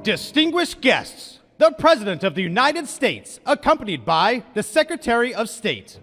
Distinguished guests, the President of the United States, accompanied by the Secretary of State.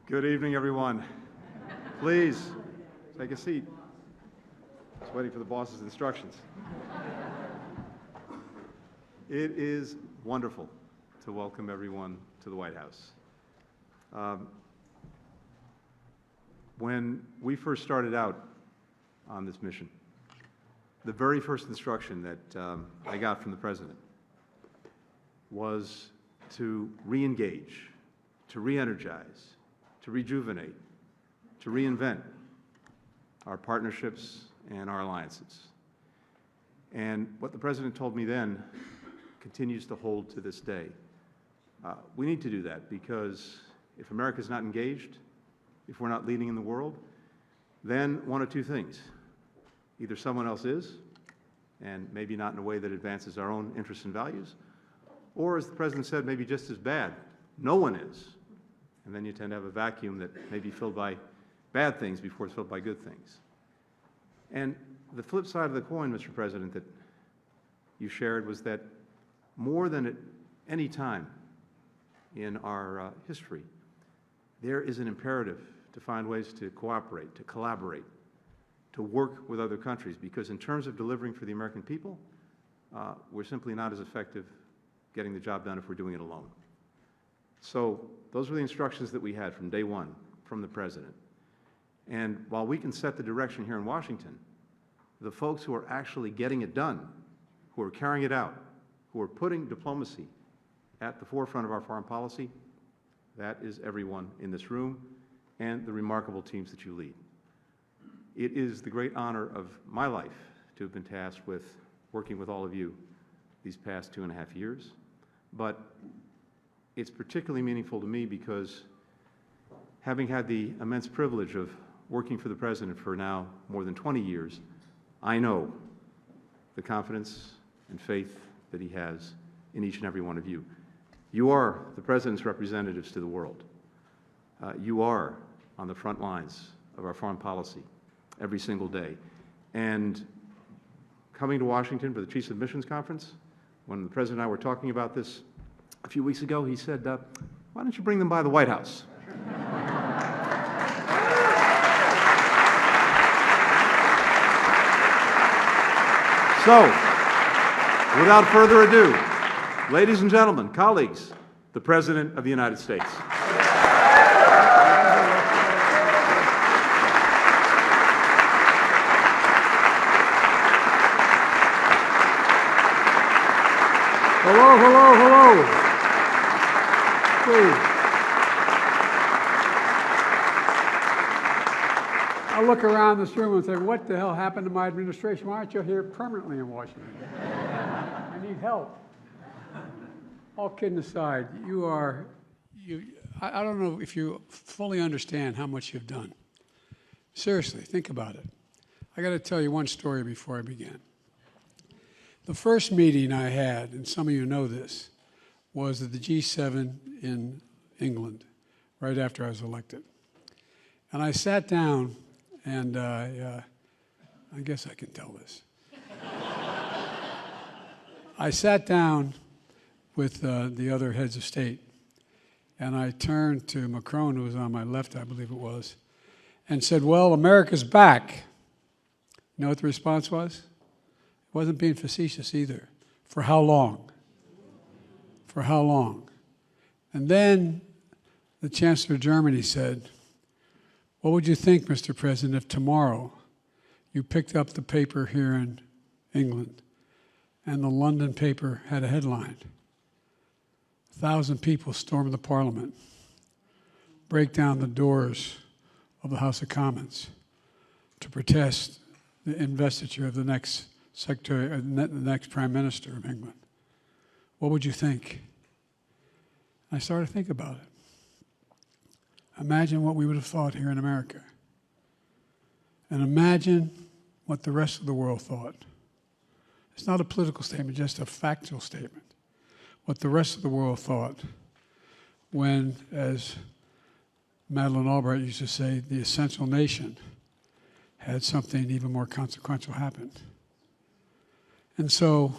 Good evening, everyone. Please take a seat. Just waiting for the boss's instructions. It is wonderful to welcome everyone to the White House. When we first started out on this mission, the very first instruction that I got from the President was to re-engage, to re-energize, to rejuvenate, to reinvent our partnerships and our alliances. And what the President told me then continues to hold to this day. We need to do that because if America's not engaged, if we're not leading in the world, then one of two things. Either someone else is, and maybe not in a way that advances our own interests and values, or as the President said, maybe just as bad, no one is. And then you tend to have a vacuum that may be filled by bad things before it's filled by good things. And the flip side of the coin, Mr. President, that you shared was that more than at any time in our history, there is an imperative to find ways to cooperate, to collaborate, to work with other countries, because in terms of delivering for the American people, we're simply not as effective getting the job done if we're doing it alone. So those were the instructions that we had from day one from the President. And while we can set the direction here in Washington, the folks who are actually getting it done, who are carrying it out, who are putting diplomacy at the forefront of our foreign policy, that is everyone in this room and the remarkable teams that you lead. It is the great honor of my life to have been tasked with working with all of you these past 2.5 years. But it's particularly meaningful to me because having had the immense privilege of working for the President for now more than 20 years, I know the confidence and faith that he has in each and every one of you. You are the President's representatives to the world. You are on the front lines of our foreign policy every single day. And coming to Washington for the Chiefs of Missions Conference, when the President and I were talking about this a few weeks ago, he said, why don't you bring them by the White House? So, without further ado, ladies and gentlemen, colleagues, the President of the United States. Hello, hello, hello. Please. I look around this room and say, what the hell happened to my administration? Why aren't you here permanently in Washington? I need help. All kidding aside, I don't know if you fully understand how much you've done. Seriously, think about it. I got to tell you one story before I begin. The first meeting I had, and some of you know this, was at the G7 in England, right after I was elected. And I sat down, and I guess I can tell this. I sat down with the other heads of state, and I turned to Macron, who was on my left, I believe it was, and said, well, America's back. You know what the response was? It wasn't being facetious either. For how long? For how long? And then the Chancellor of Germany said, what would you think, Mr. President, if tomorrow you picked up the paper here in England and the London paper had a headline, 1,000 people storm the Parliament, break down the doors of the House of Commons to protest the investiture of the next secretary, the next prime minister of England, what would you think? I started to think about it. Imagine what we would have thought here in America. And imagine what the rest of the world thought. It's not a political statement, just a factual statement. What the rest of the world thought when, as Madeleine Albright used to say, the essential nation had something even more consequential happen. And so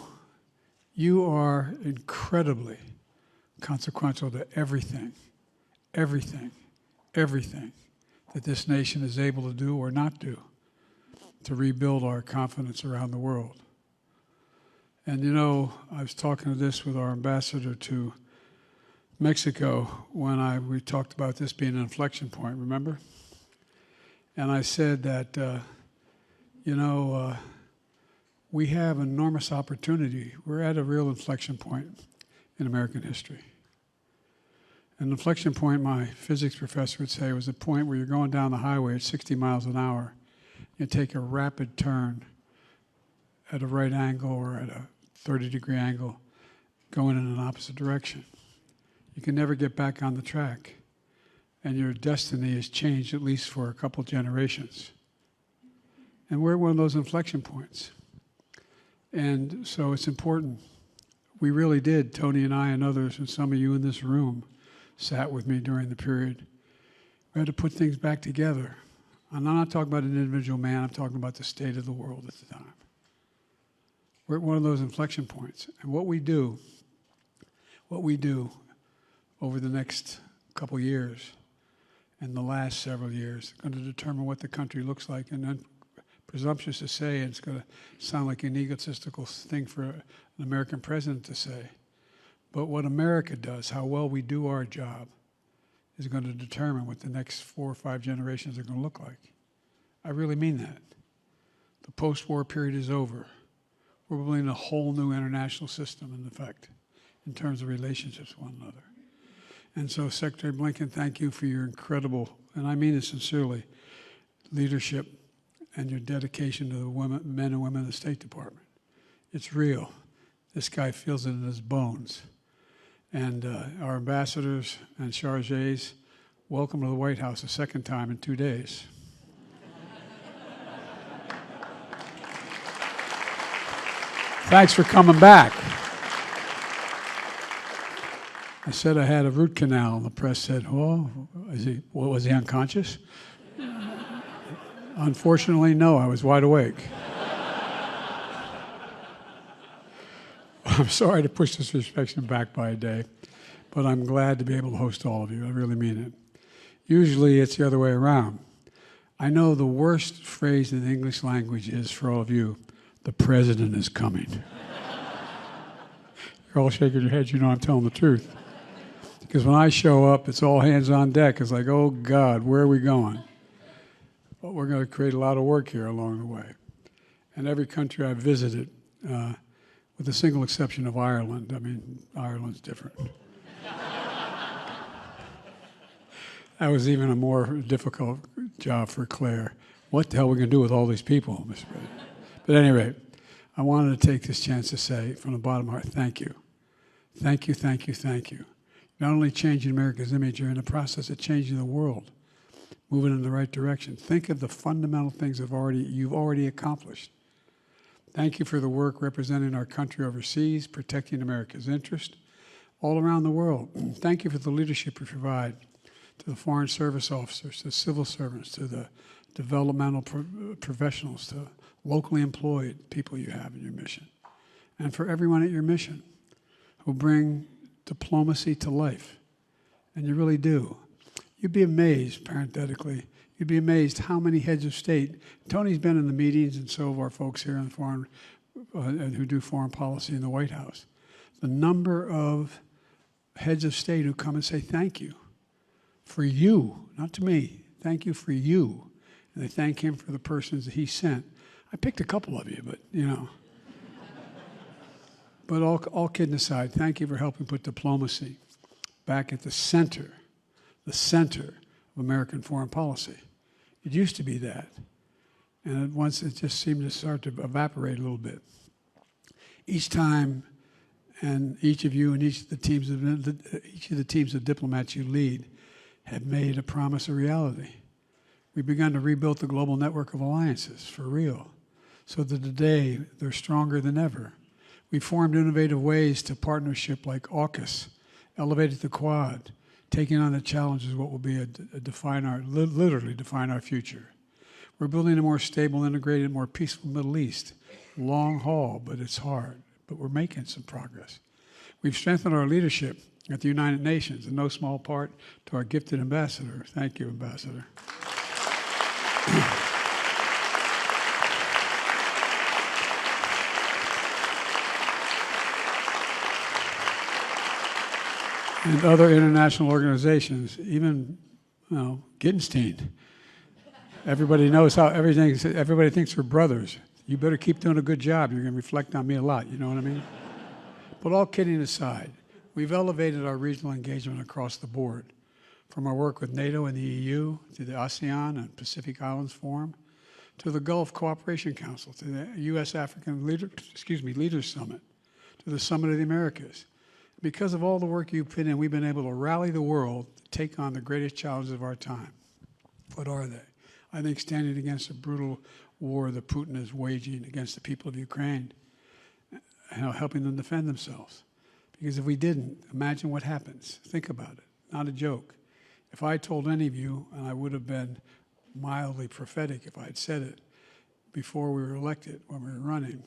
you are incredibly consequential to everything that this nation is able to do or not do to rebuild our confidence around the world. And you know, I was talking to this with our ambassador to Mexico when we talked about this being an inflection point, remember? And I said that, we have enormous opportunity. We're at a real inflection point in American history. An inflection point, my physics professor would say, was a point where you're going down the highway at 60 miles an hour. You take a rapid turn at a right angle or at a 30-degree angle, going in an opposite direction. You can never get back on the track, and your destiny is changed at least for a couple generations. And we're at one of those inflection points. And so it's important. We really did, Tony and I and others, and some of you in this room sat with me during the period. We had to put things back together. And I'm not talking about an individual man, I'm talking about the state of the world at the time. We're at one of those inflection points. And what we do over the next couple years and the last several years is going to determine what the country looks like. And then, presumptuous to say, and it's going to sound like an egotistical thing for an American president to say, but what America does, how well we do our job, is going to determine what the next 4 or 5 generations are going to look like. I really mean that. The post-war period is over. We're building a whole new international system, in effect, in terms of relationships with one another. And so, Secretary Blinken, thank you for your incredible, and I mean it sincerely, leadership and your dedication to the men and women of the State Department. It's real. This guy feels it in his bones. And our ambassadors and chargés, welcome to the White House a second time in 2 days. Thanks for coming back. I said I had a root canal, and the press said, "Oh, was he unconscious?" Unfortunately, no, I was wide awake. I'm sorry to push this inspection back by a day, but I'm glad to be able to host all of you. I really mean it. Usually it's the other way around. I know the worst phrase in the English language is, for all of you, the president is coming. You're all shaking your heads, you know I'm telling the truth. Because when I show up, it's all hands on deck. It's like, oh God, where are we going? But we're going to create a lot of work here along the way. And every country I've visited, with the single exception of Ireland. I mean, Ireland's different. That was even a more difficult job for Claire. What the hell are we going to do with all these people, Mr. President? But at any rate, I wanted to take this chance to say from the bottom of my heart, thank you. Thank you, thank you, thank you. Not only changing America's image, you're in the process of changing the world, moving in the right direction. Think of the fundamental things you've already accomplished. Thank you for the work representing our country overseas, protecting America's interest all around the world. Thank you for the leadership you provide to the Foreign Service officers, to civil servants, to the developmental professionals, to locally employed people you have in your mission, and for everyone at your mission who bring diplomacy to life. And you really do. You'd be amazed, parenthetically, you'd be amazed how many heads of state. Tony's been in the meetings, and so have our folks here in foreign, who do foreign policy in the White House. The number of heads of state who come and say thank you for you, not to me, thank you for you. And they thank him for the persons that he sent. I picked a couple of you, but you know. But all kidding aside, thank you for helping put diplomacy back at the center of American foreign policy. It used to be that. And at once it just seemed to start to evaporate a little bit. Each time, and each of you and each of the teams of diplomats you lead have made a promise a reality. We've begun to rebuild the global network of alliances for real, so that today they're stronger than ever. We formed innovative ways to partnership like AUKUS, elevated the Quad, taking on the challenges what will be literally define our future. We're building a more stable, integrated, more peaceful Middle East. Long haul, but it's hard. But we're making some progress. We've strengthened our leadership at the United Nations, in no small part to our gifted ambassador. Thank you, Ambassador. And other international organizations, even, Gittenstein. Everybody knows how everybody thinks we're brothers. You better keep doing a good job. You're going to reflect on me a lot, you know what I mean? But all kidding aside, we've elevated our regional engagement across the board, from our work with NATO and the EU, to the ASEAN and Pacific Islands Forum, to the Gulf Cooperation Council, to the U.S.-African Leaders Summit, to the Summit of the Americas. Because of all the work you've put in, we've been able to rally the world to take on the greatest challenges of our time. What are they? I think standing against the brutal war that Putin is waging against the people of Ukraine, helping them defend themselves. Because if we didn't, imagine what happens. Think about it. Not a joke. If I told any of you, and I would have been mildly prophetic if I had said it before we were elected, when we were running,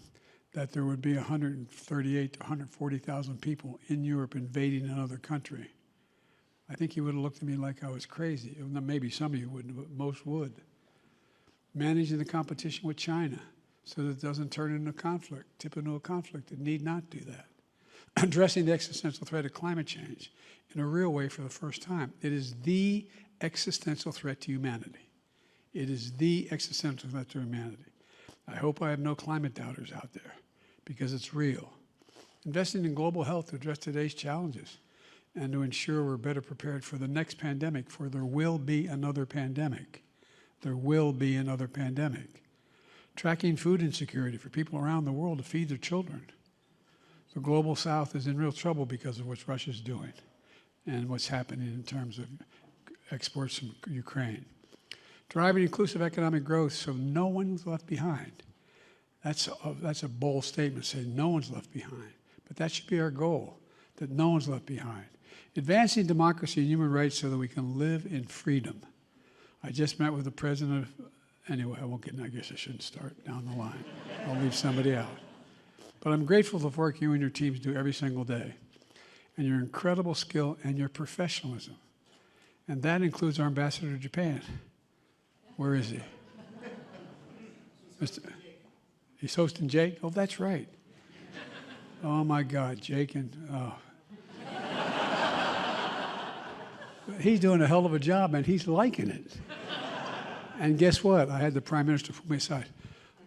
that there would be 138 to 140,000 people in Europe invading another country, I think you would have looked at me like I was crazy. Maybe some of you wouldn't, but most would. Managing the competition with China so that it doesn't turn into a conflict, tip into a conflict. It need not do that. Addressing the existential threat of climate change in a real way for the first time. It is the existential threat to humanity. It is the existential threat to humanity. I hope I have no climate doubters out there, because it's real. Investing in global health to address today's challenges and to ensure we're better prepared for the next pandemic, for there will be another pandemic. There will be another pandemic. Tracking food insecurity for people around the world to feed their children. The global south is in real trouble because of what Russia's doing and what's happening in terms of exports from Ukraine. Driving inclusive economic growth so no one's left behind. That's a bold statement, saying no one's left behind. But that should be our goal, that no one's left behind. Advancing democracy and human rights so that we can live in freedom. I just met with the president of, anyway, I guess I shouldn't start down the line. I'll leave somebody out. But I'm grateful for the work you and your teams do every single day, and your incredible skill and your professionalism. And that includes our ambassador to Japan. Where is he? He's hosting Jake? Oh, that's right. Oh, my God, Jake and... He's doing a hell of a job, and he's liking it. And guess what? I had the Prime Minister pull me aside.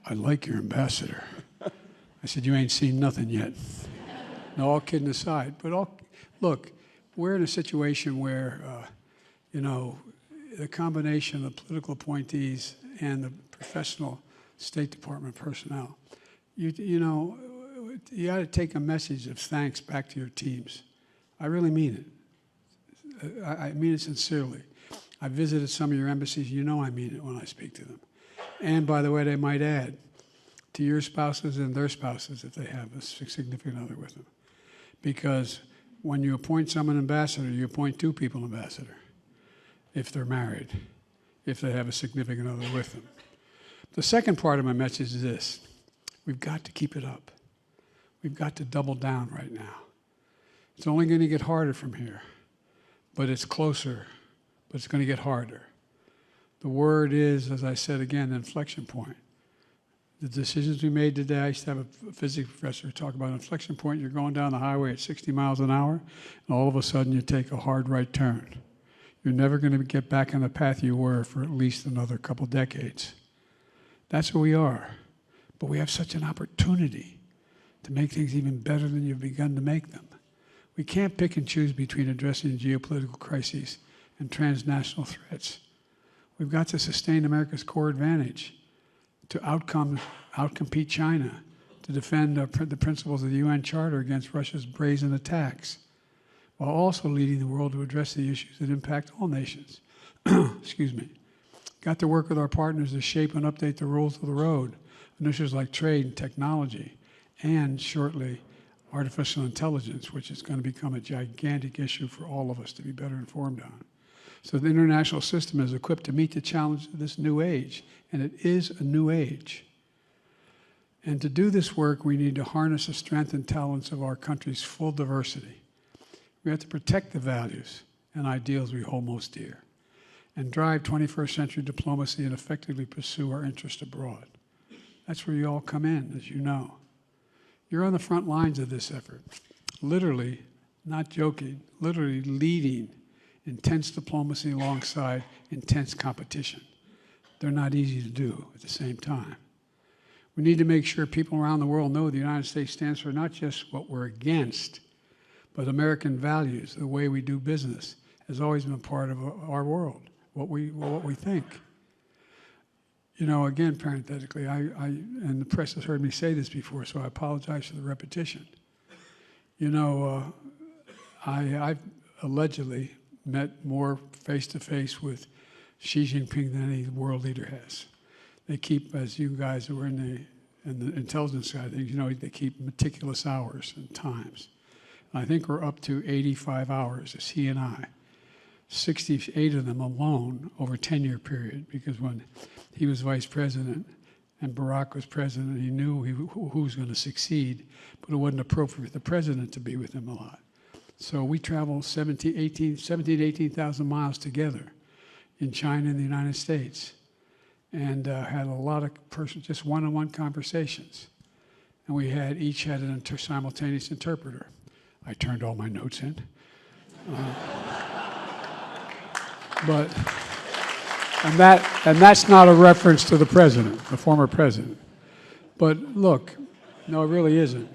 I like your ambassador. I said, you ain't seen nothing yet. No, all kidding aside. But look, we're in a situation where, the combination of political appointees and the professional State Department personnel, you got to take a message of thanks back to your teams. I really mean it. I mean it sincerely. I visited some of your embassies. You know I mean it when I speak to them. And by the way, they might add to your spouses and their spouses if they have a significant other with them. Because when you appoint someone ambassador, you appoint two people ambassador if they're married, if they have a significant other with them. The second part of my message is this. We've got to keep it up. We've got to double down right now. It's only going to get harder from here. But it's closer, but it's going to get harder. The word is, as I said again, inflection point. The decisions we made today, I used to have a physics professor talk about inflection point. You're going down the highway at 60 miles an hour, and all of a sudden you take a hard right turn. You're never going to get back on the path you were for at least another couple decades. That's where we are. But we have such an opportunity to make things even better than you've begun to make them. We can't pick and choose between addressing geopolitical crises and transnational threats. We've got to sustain America's core advantage, to outcompete China, to defend the principles of the UN Charter against Russia's brazen attacks, while also leading the world to address the issues that impact all nations. Excuse me. Got to work with our partners to shape and update the rules of the road on issues like trade and technology, and shortly, artificial intelligence, which is going to become a gigantic issue for all of us to be better informed on. So the international system is equipped to meet the challenge of this new age, and it is a new age. And to do this work, we need to harness the strength and talents of our country's full diversity. We have to protect the values and ideals we hold most dear, and drive 21st century diplomacy and effectively pursue our interests abroad. That's where you all come in, as you know. You're on the front lines of this effort, literally, not joking, literally leading intense diplomacy alongside intense competition. They're not easy to do at the same time. We need to make sure people around the world know the United States stands for not just what we're against, but American values. The way we do business has always been part of our world, what we think. You know, again, parenthetically, and the press has heard me say this before, so I apologize for the repetition. You know, I've allegedly met more face-to-face with Xi Jinping than any world leader has. They keep, as you guys who are in the intelligence side of things, you know, they keep meticulous hours and times. And I think we're up to 85 hours, as he and I. 68 of them alone over a 10-year period, because when he was vice president and Barack was president, he knew who was going to succeed, but it wasn't appropriate for the president to be with him a lot. So we traveled 17,000 to 18,000 miles together in China and the United States, and had a lot of just one-on-one conversations. And we each had an simultaneous interpreter. I turned all my notes in. And that's not a reference to the president, the former president. But look, no, it really isn't.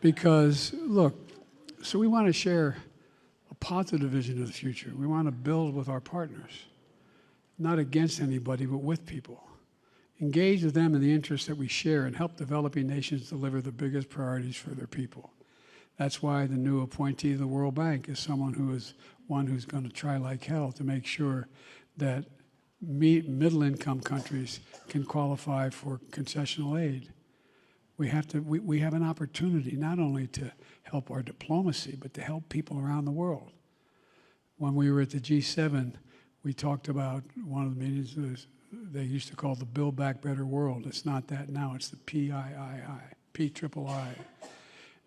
Because, look, so we want to share a positive vision of the future. We want to build with our partners, not against anybody, but with people. Engage with them in the interests that we share and help developing nations deliver the biggest priorities for their people. That's why the new appointee of the World Bank is someone who's going to try like hell to make sure that middle-income countries can qualify for concessional aid. We have an opportunity not only to help our diplomacy, but to help people around the world. When we were at the G7, we talked about one of the meetings they used to call the Build Back Better World. It's not that now, it's the PIII.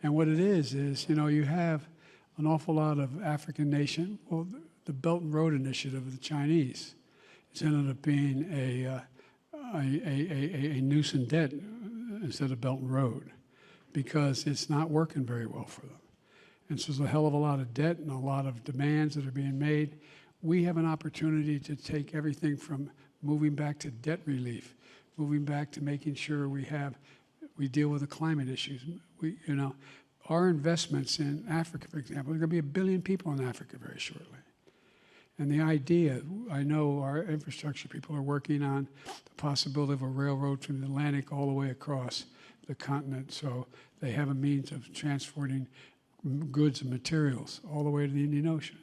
And what it is, you know, you have an awful lot of African nation. Well, the Belt and Road Initiative of the Chinese, it's ended up being a noose and debt instead of Belt and Road, because it's not working very well for them. And so there's a hell of a lot of debt and a lot of demands that are being made. We have an opportunity to take everything from moving back to debt relief, moving back to making sure we deal with the climate issues. Our investments in Africa, for example, there are going to be 1 billion people in Africa very shortly. And the idea, I know our infrastructure people are working on the possibility of a railroad from the Atlantic all the way across the continent, so they have a means of transporting goods and materials all the way to the Indian Ocean.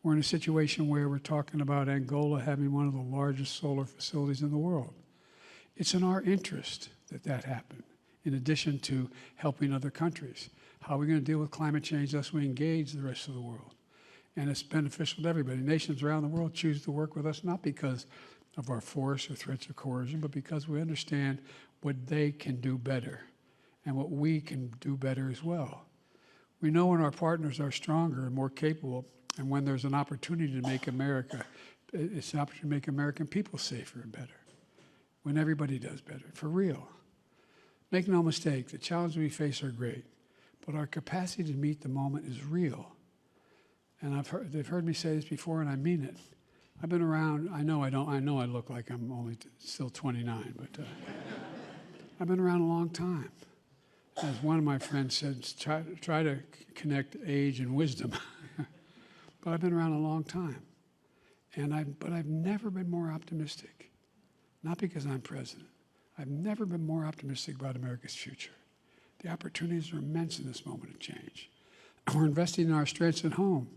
We're in a situation where we're talking about Angola having one of the largest solar facilities in the world. It's in our interest that happen, in addition to helping other countries. How are we going to deal with climate change unless we engage the rest of the world? And it's beneficial to everybody. Nations around the world choose to work with us not because of our force or threats or coercion, but because we understand what they can do better and what we can do better as well. We know when our partners are stronger and more capable, and when there's an opportunity to make America, it's an opportunity to make American people safer and better. When everybody does better, for real. Make no mistake, the challenges we face are great, but our capacity to meet the moment is real. And they've heard me say this before, and I mean it. I've been around. I know I look like I'm only still 29, but I've been around a long time. As one of my friends said, try to connect age and wisdom. But I've been around a long time, but I've never been more optimistic. not because I'm president. I've never been more optimistic about America's future. The opportunities are immense in this moment of change. We're investing in our strengths at home.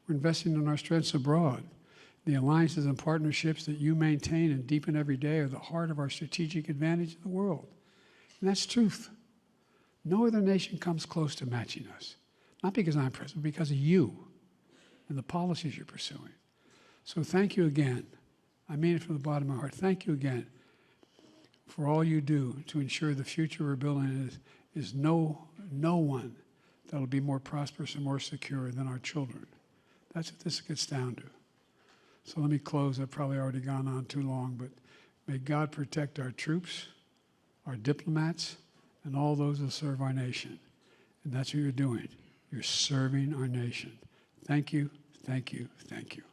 We're investing in our strengths abroad. The alliances and partnerships that you maintain and deepen every day are the heart of our strategic advantage in the world. And that's truth. No other nation comes close to matching us. Not because I'm president, but because of you and the policies you're pursuing. So thank you again. I mean it from the bottom of my heart. Thank you again for all you do to ensure the future we're building is no one that will be more prosperous and more secure than our children. That's what this gets down to. So let me close. I've probably already gone on too long, but may God protect our troops, our diplomats, and all those who serve our nation. And that's what you're doing. You're serving our nation. Thank you, thank you, thank you.